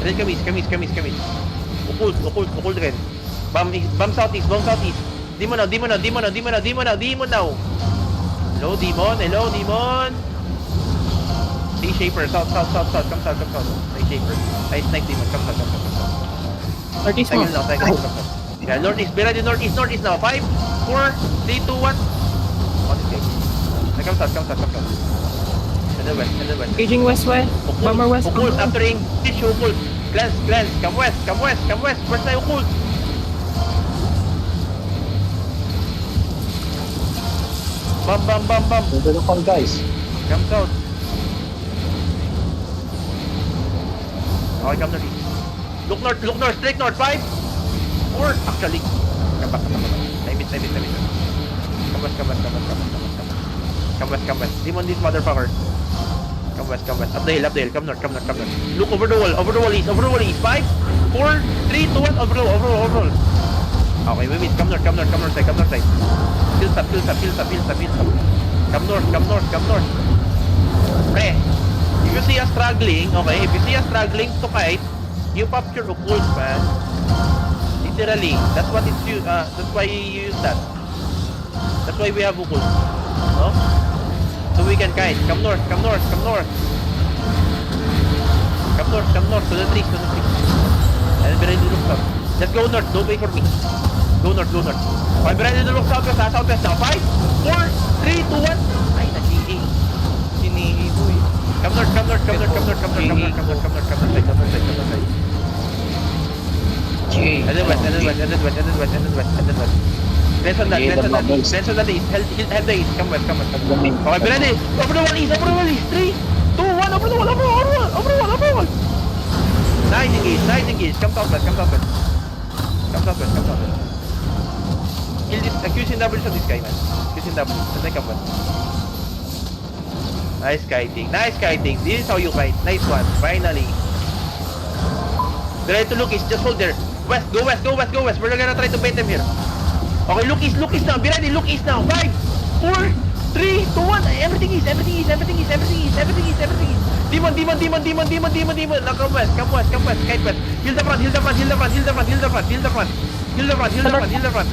Then kamis. Occult rin. Bam southeast. Demon now. Hello, demon. Stay shaper, south. Come south. Stay shaper. Nice demon. Come south. Northeast mo. Cycle now. Yeah, northeast. Be ready, northeast now. 5, 4, 3, 2, 1. On this guy. Come south. And then west. Engaging west. Bomber west. Occult, after English, occult. Glance. Come west. West na occult. Bam. Ganda ng call, guys. Come south. Okay, come north. Look north, straight north. 5, 4, actually. Come back. I miss. Come west. Demon this motherfucker. Come west. Up the hill. Come north. Look over the wall east. 5, 4, 3, 2, 1. Overall. Okay, we meet. Come north side. Fill up. Come north. Pre, if you see us struggling, to kite, you pop your occult, man. Literally, that's what it's used. That's why you use that. That's why we have occult. No? So we can kite. Come north. Come north to the trees. And be ready to look south. Let's go north. Don't wait for me. Go north. Okay, be ready to look southwest now. 5, 4, 3, 2, 1. Ay, nag-GA. Sinihi ko eh. Come north. Side. And then west. Cleanse on that east. Help the east. Come west. Okay, be ready. Over the wall east. 3, 2, 1. Over the wall. Nice engage. Come southwest. Kill this. QCW shot this guy, man. QCW. And then come west. Nice kiting. This is how you kite. Nice one. Finally. Be ready to look east. Just hold there. Go west. We're gonna try to bait them here. Okay, look east now. Be ready, look east now. 5, 4, 3, 2, 1. Everything east. Demon. Now come west. Kite west. Heal the front.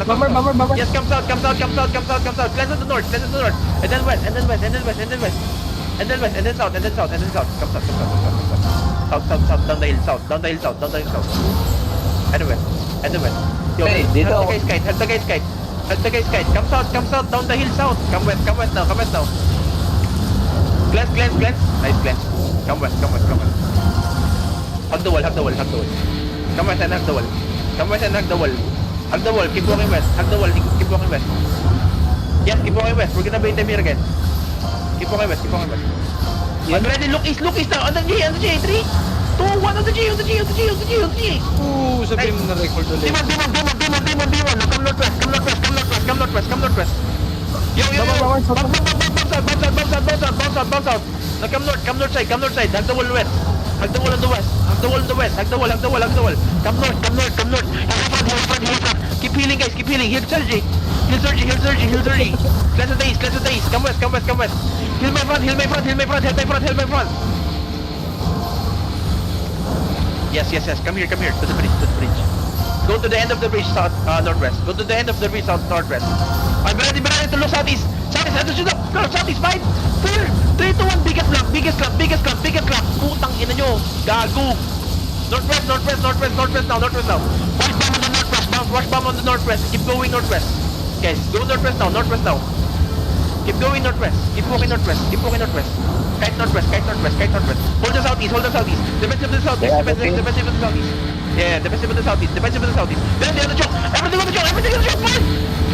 Bomber. Yes, come south. Cleanse to the north. And then west. And then south. Come south. Down the hill south. And the west. Yo, Hey, help dito. the guys kite. Come south. Down the hill south. Come west now. Glance. Nice glance. Come west. Hug the wall. Come west and hug the wall. Hug the wall. Keep walking west. Yes, keep walking west. We're gonna bait them here again. Keep walking west. I'm ready. Look east now. On the G. 3, 2, 1. On the G. Ooh, sabihin mo na record ulit. Demon. Come northwest. Yo. Bounce out. Now come north side. Hug the wall west. Hug the wall on the west. Hug the wall. Come north. Heal front. Keep healing, guys. Heal surgery. Cleanse the east. Come west. Heal my front. Yes. Come here. To the bridge. Go to the end of the bridge south, northwest. Northwest. I'm ready to look southeast. Southeast. 5, 4, 3, 2, 1. Biggest club. Putang ina nyo. Gago. Northwest now. Wash bomb on the northwest. Keep going northwest. Guys, go northwest now. Keep going northwest. Keep walking northwest. Kite northwest. Hold the southeast. Defensive to the southeast. Yeah, defensive to the southeast. Then the other choke. Everything on the choke. 5,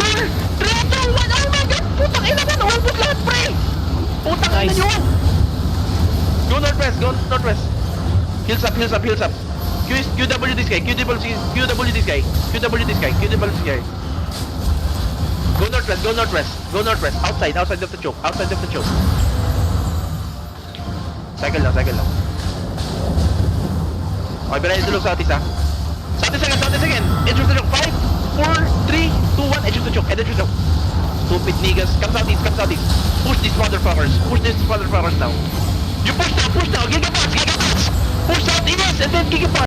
4, 3, 2, 1. Oh my god. Putang ina mo. Naulbot lahat, pre. Putang ina nyo. Go northwest. Heals up. QW this guy. Go northwest. Outside of the choke. Cycle lang. Okay, be ready to look southeast, ha? Southeast again. Edge of the choke. 5, 4, 3, 2, 1. Edge of the choke. Stupid niggas. Come southeast. Push these motherfuckers now. You push now. Gigapods. Push southeast and then gigapods.